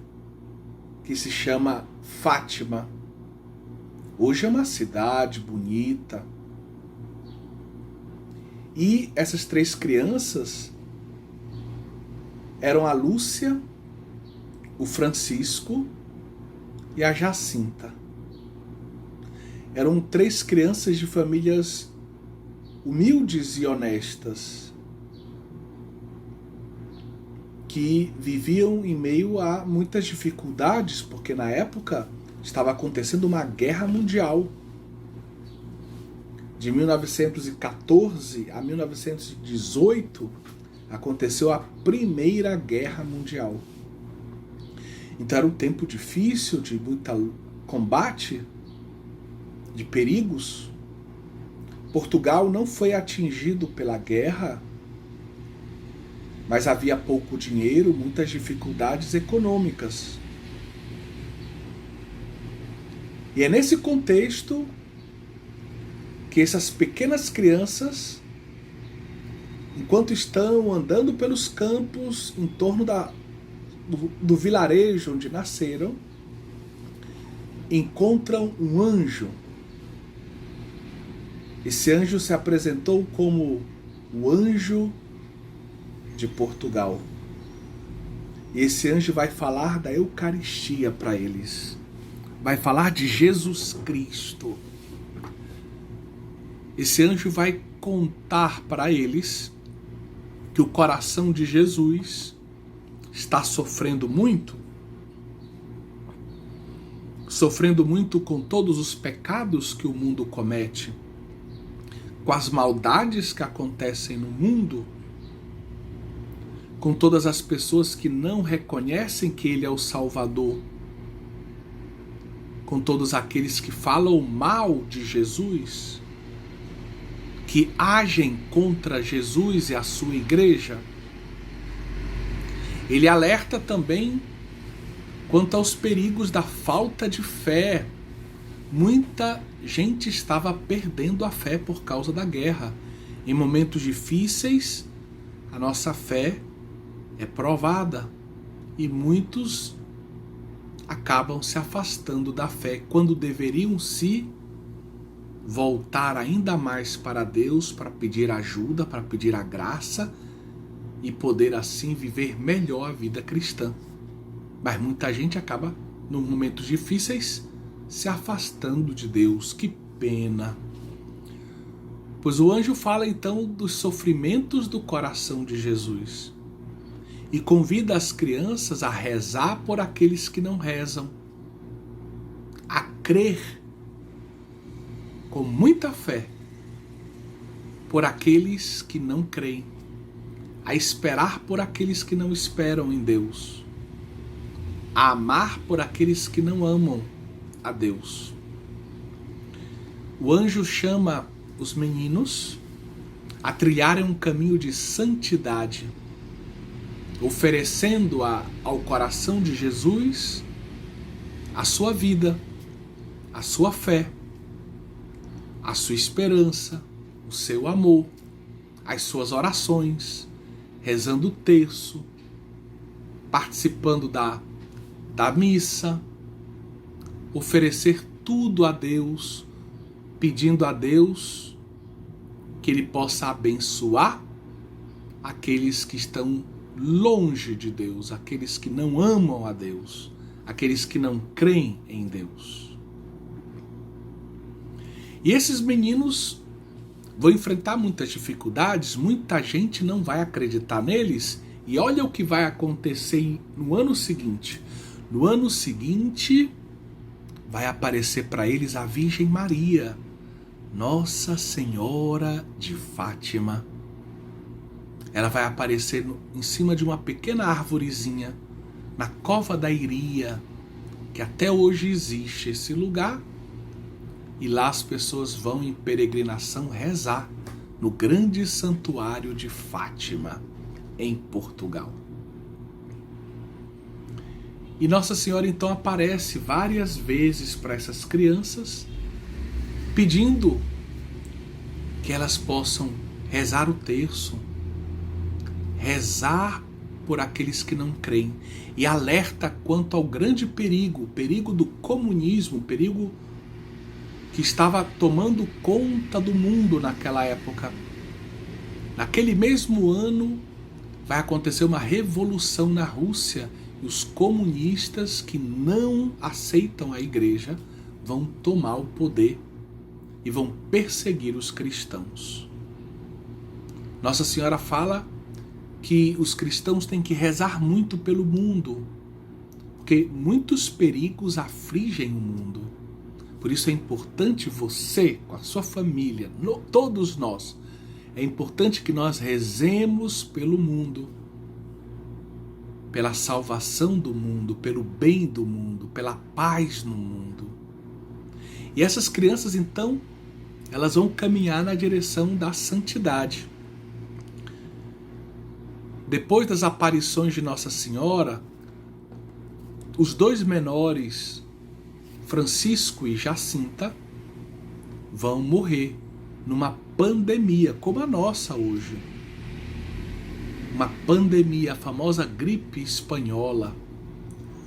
que se chama Fátima. Hoje é uma cidade bonita. E essas 3 crianças eram a Lúcia, o Francisco e a Jacinta. Eram 3 crianças de famílias humildes e honestas, que viviam em meio a muitas dificuldades, porque na época estava acontecendo uma guerra mundial. de 1914 a 1918, aconteceu a Primeira Guerra Mundial. Então era um tempo difícil, de muito combate, de perigos. Portugal não foi atingido pela guerra, mas havia pouco dinheiro, muitas dificuldades econômicas. E é nesse contexto que essas pequenas crianças, enquanto estão andando pelos campos em torno do vilarejo onde nasceram, encontram um anjo. Esse anjo se apresentou como o anjo de Portugal. E esse anjo vai falar da Eucaristia para eles. Vai falar de Jesus Cristo. Esse anjo vai contar para eles que o coração de Jesus está sofrendo muito com todos os pecados que o mundo comete, com as maldades que acontecem no mundo, com todas as pessoas que não reconhecem que Ele é o Salvador, com todos aqueles que falam mal de Jesus, que agem contra Jesus e a sua igreja. Ele alerta também quanto aos perigos da falta de fé. Muita gente estava perdendo a fé por causa da guerra. Em momentos difíceis, a nossa fé é provada e muitos acabam se afastando da fé quando deveriam se voltar ainda mais para Deus, para pedir ajuda, para pedir a graça e poder assim viver melhor a vida cristã. Mas muita gente acaba, nos momentos difíceis, se afastando de Deus. Que pena! Pois o anjo fala então dos sofrimentos do coração de Jesus e convida as crianças a rezar por aqueles que não rezam, a crer com muita fé por aqueles que não creem, a esperar por aqueles que não esperam em Deus, a amar por aqueles que não amam a Deus. O anjo chama os meninos a trilharem um caminho de santidade, oferecendo ao coração de Jesus a sua vida, a sua fé, a sua esperança, o seu amor, as suas orações, rezando o terço, participando da missa, oferecer tudo a Deus, pedindo a Deus que Ele possa abençoar aqueles que estão longe de Deus, aqueles que não amam a Deus, aqueles que não creem em Deus. E esses meninos vão enfrentar muitas dificuldades, muita gente não vai acreditar neles, e olha o que vai acontecer no ano seguinte. No ano seguinte, vai aparecer para eles a Virgem Maria, Nossa Senhora de Fátima. Ela vai aparecer em cima de uma pequena arvorezinha, na Cova da Iria, que até hoje existe esse lugar, e lá as pessoas vão em peregrinação rezar no grande santuário de Fátima, em Portugal. E Nossa Senhora então aparece várias vezes para essas crianças, pedindo que elas possam rezar o terço, rezar por aqueles que não creem, e alerta quanto ao grande perigo, o perigo do comunismo, o perigo que estava tomando conta do mundo naquela época. Naquele mesmo ano vai acontecer uma revolução na Rússia, e os comunistas que não aceitam a igreja vão tomar o poder e vão perseguir os cristãos. Nossa Senhora fala que os cristãos têm que rezar muito pelo mundo, porque muitos perigos afligem o mundo. Por isso é importante você, com a sua família, todos nós, é importante que nós rezemos pelo mundo, pela salvação do mundo, pelo bem do mundo, pela paz no mundo. E essas crianças, então, elas vão caminhar na direção da santidade. Depois das aparições de Nossa Senhora, os dois menores, Francisco e Jacinta, vão morrer numa pandemia como a nossa hoje. Uma pandemia, a famosa gripe espanhola,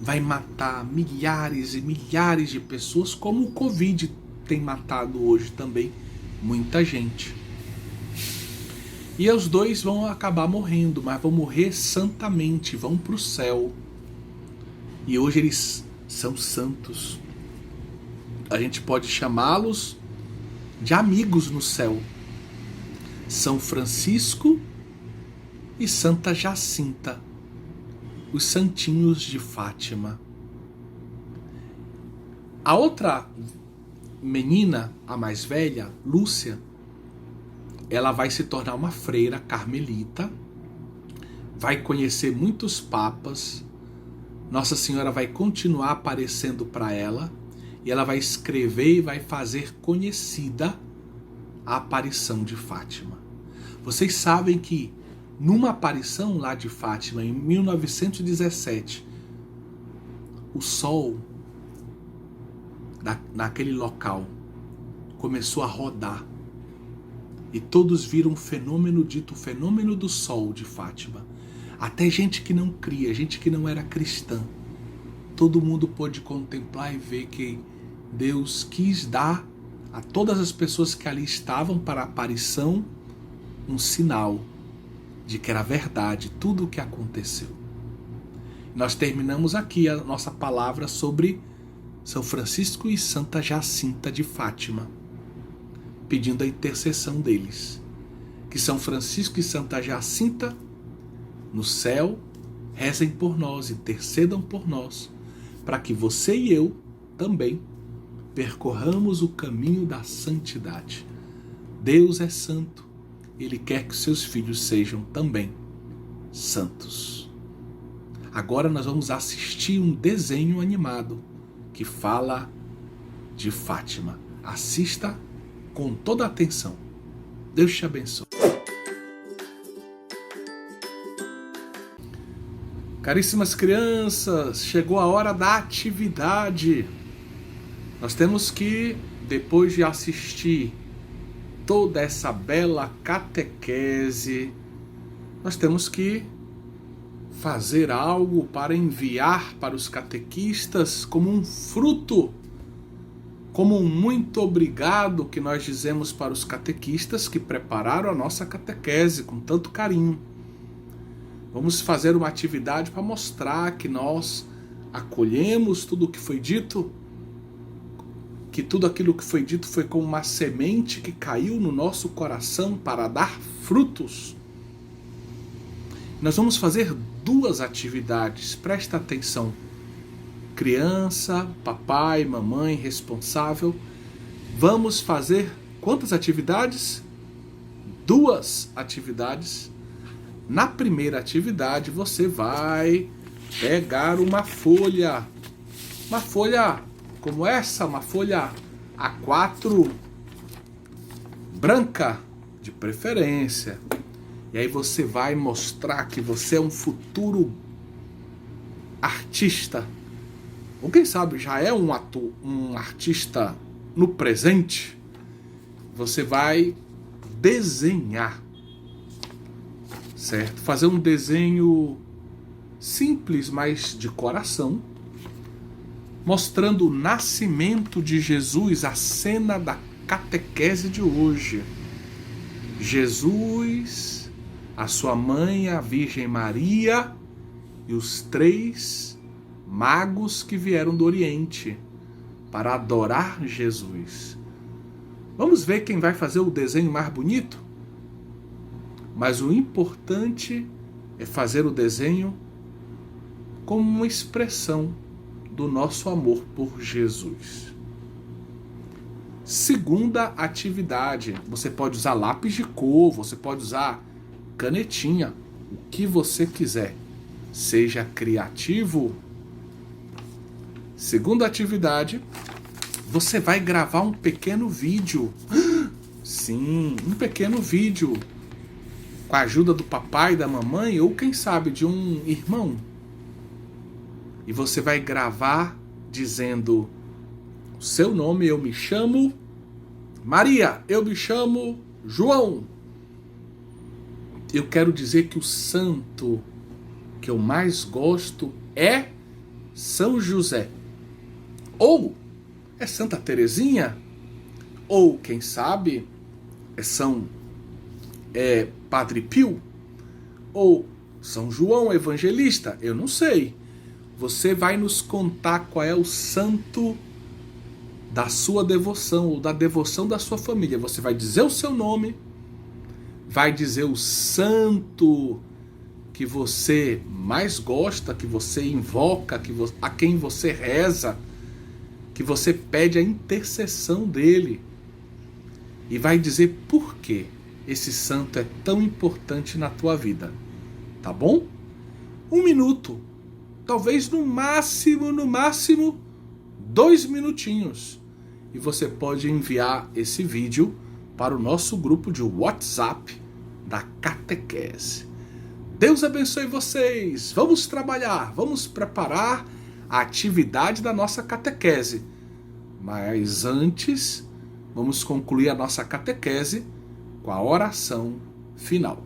vai matar milhares e milhares de pessoas, como o Covid tem matado hoje também muita gente. E os dois vão acabar morrendo, mas vão morrer santamente, vão para o céu. E hoje eles são santos. A gente pode chamá-los de amigos no céu. São Francisco e Santa Jacinta, os santinhos de Fátima. A outra menina, a mais velha, Lúcia, ela vai se tornar uma freira carmelita, vai conhecer muitos papas, Nossa Senhora vai continuar aparecendo para ela, e ela vai escrever e vai fazer conhecida a aparição de Fátima. Vocês sabem que numa aparição lá de Fátima, em 1917, o sol naquele local começou a rodar e todos viram um fenômeno dito, o fenômeno do sol de Fátima. Até gente que não cria, gente que não era cristã, todo mundo pôde contemplar e ver que Deus quis dar a todas as pessoas que ali estavam para a aparição um sinal de que era verdade tudo o que aconteceu. Nós terminamos aqui a nossa palavra sobre São Francisco e Santa Jacinta de Fátima, pedindo a intercessão deles. Que São Francisco e Santa Jacinta, no céu, rezem por nós, intercedam por nós, para que você e eu também percorramos o caminho da santidade. Deus é santo. Ele quer que seus filhos sejam também santos. Agora nós vamos assistir um desenho animado que fala de Fátima. Assista com toda a atenção. Deus te abençoe. Caríssimas crianças, chegou a hora da atividade. Nós temos que, depois de assistir toda essa bela catequese, nós temos que fazer algo para enviar para os catequistas como um fruto, como um muito obrigado que nós dizemos para os catequistas que prepararam a nossa catequese com tanto carinho. Vamos fazer uma atividade para mostrar que nós acolhemos tudo o que foi dito, que tudo aquilo que foi dito foi como uma semente que caiu no nosso coração para dar frutos. Nós vamos fazer 2 atividades, presta atenção. Criança, papai, mamãe, responsável. Vamos fazer quantas atividades? 2 atividades. Na primeira atividade você vai pegar uma folha como essa, uma folha A4 branca, de preferência. E aí você vai mostrar que você é um futuro artista. Ou quem sabe já é um artista no presente. Você vai desenhar, certo? Fazer um desenho simples, mas de coração, mostrando o nascimento de Jesus, a cena da catequese de hoje. Jesus, a sua mãe, a Virgem Maria e os 3 magos que vieram do Oriente para adorar Jesus. Vamos ver quem vai fazer o desenho mais bonito? Mas o importante é fazer o desenho como uma expressão do nosso amor por Jesus. Segunda atividade, você pode usar lápis de cor, você pode usar canetinha, o que você quiser. Seja criativo. Segunda atividade, você vai gravar um pequeno vídeo. Sim, um pequeno vídeo. Com a ajuda do papai, da mamãe ou quem sabe de um irmão. E você vai gravar dizendo o seu nome: eu me chamo Maria, eu me chamo João. Eu quero dizer que o santo que eu mais gosto é São José. Ou é Santa Teresinha. Ou, quem sabe, é Padre Pio. Ou São João Evangelista. Eu não sei. Você vai nos contar qual é o santo da sua devoção ou da devoção da sua família. Você vai dizer o seu nome, vai dizer o santo que você mais gosta, que você invoca, a quem você reza, que você pede a intercessão dele. E vai dizer por que esse santo é tão importante na tua vida. Tá bom? 1 minuto. Talvez no máximo 2 minutinhos. E você pode enviar esse vídeo para o nosso grupo de WhatsApp da catequese. Deus abençoe vocês. Vamos trabalhar, vamos preparar a atividade da nossa catequese. Mas antes, vamos concluir a nossa catequese com a oração final.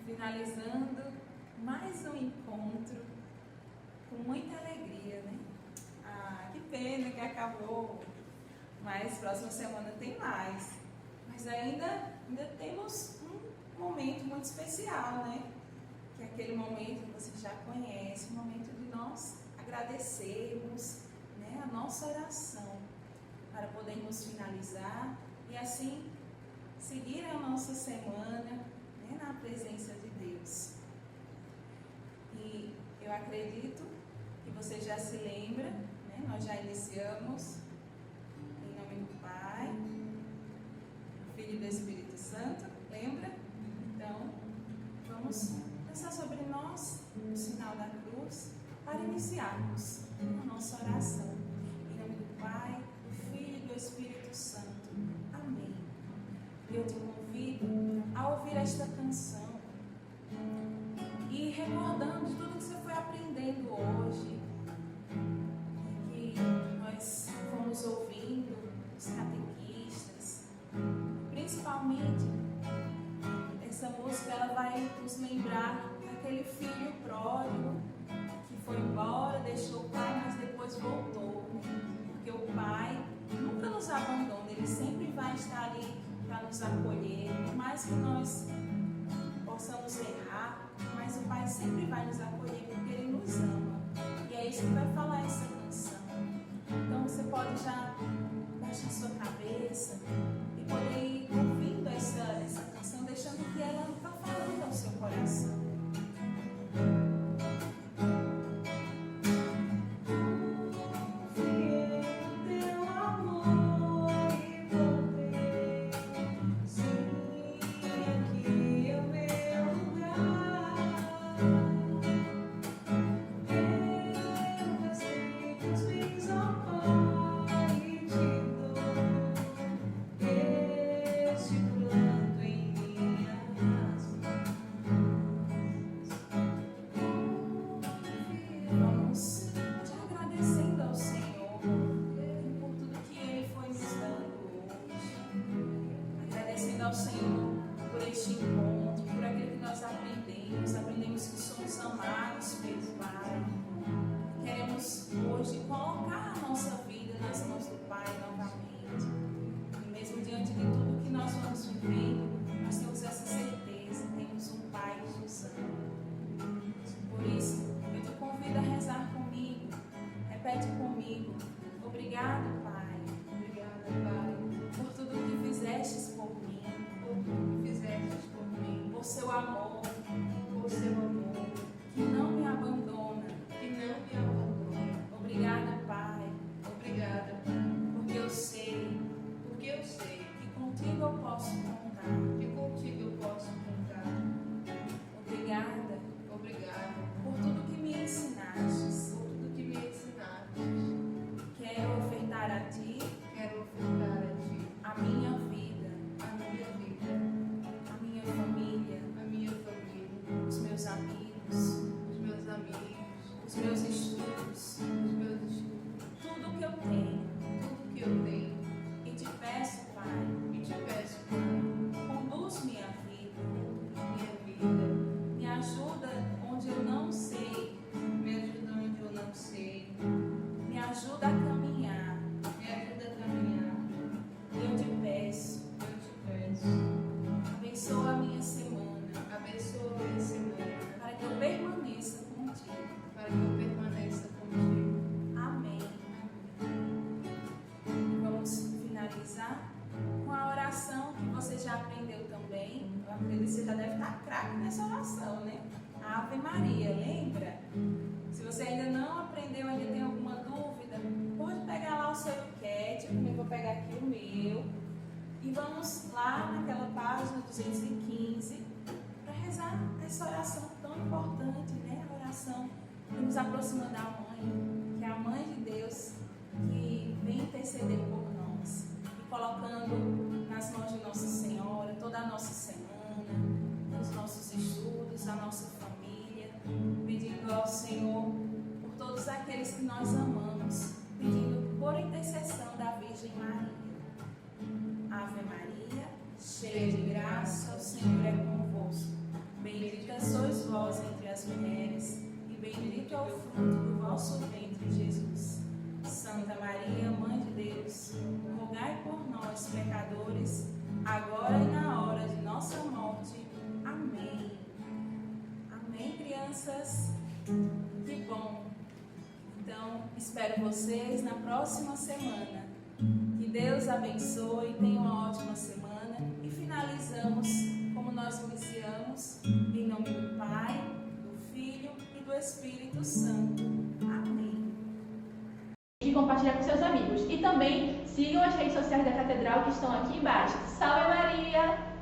Finalizando mais um encontro com muita alegria, né? Ah, que pena que acabou, mas próxima semana tem mais. Mas ainda temos um momento muito especial, né? Que é aquele momento que você já conhece, o momento de nós agradecermos, né, a nossa oração, para podermos finalizar e assim seguir a nossa semana na presença de Deus. E eu acredito que você já se lembra, né? Nós já iniciamos em nome do Pai, do Filho e do Espírito Santo, lembra? Então, vamos pensar sobre nós, o sinal da cruz, para iniciarmos a nossa oração. Em nome do Pai, do Filho e do Espírito Santo. Amém. Eu te convido a ouvir esta canção e recordando de tudo que você foi aprendendo hoje, que nós fomos ouvindo os catequistas, principalmente essa música, ela vai nos lembrar daquele filho pródigo que foi embora, deixou o pai, mas depois voltou, porque o pai nunca nos abandona, ele sempre vai estar ali para nos acolher, por mais que nós possamos errar, mas o Pai sempre vai nos acolher porque Ele nos ama. E é isso que vai falar essa canção. Então você pode já baixar sua cabeça e poder ir ouvindo essa canção, deixando que ela vá falando ao seu coração. Ao Senhor por este encontro, por aquilo que nós aprendemos que somos amados pelo Pai. Queremos hoje colocar a nossa vida nas mãos do Pai novamente. E mesmo diante de tudo que nós vamos vivendo, nós temos essa certeza, temos um Pai que nos ama. Por isso, eu te convido a rezar comigo, repete comigo: obrigado, Pai, obrigada, Pai, por tudo que fizestes por mim. craque nessa oração, né? A Ave Maria, lembra? Se você ainda não aprendeu, ainda tem alguma dúvida, pode pegar lá o seu enquete, eu também vou pegar aqui o meu, e vamos lá naquela página 215 para rezar essa oração tão importante, né? A oração que nos aproxima da Mãe, que é a Mãe de Deus, que vem interceder por nós, e colocando nas mãos de Nossa Senhora toda a nossa semana, os nossos estudos, a nossa família, pedindo ao Senhor por todos aqueles que nós amamos, pedindo por intercessão da Virgem Maria. Ave Maria, cheia de graça, o Senhor é convosco. Bendita sois vós entre as mulheres, e bendito é o fruto do vosso ventre, Jesus. Santa Maria, Mãe de Deus, rogai por nós, pecadores, agora e na hora de nossa morte. Amém. Amém, crianças? Que bom. Então, espero vocês na próxima semana. Que Deus abençoe, tenha uma ótima semana e finalizamos como nós iniciamos, em nome do Pai, do Filho e do Espírito Santo. Amém. E compartilhar com seus amigos. E também sigam as redes sociais da Catedral que estão aqui embaixo. Salve Maria!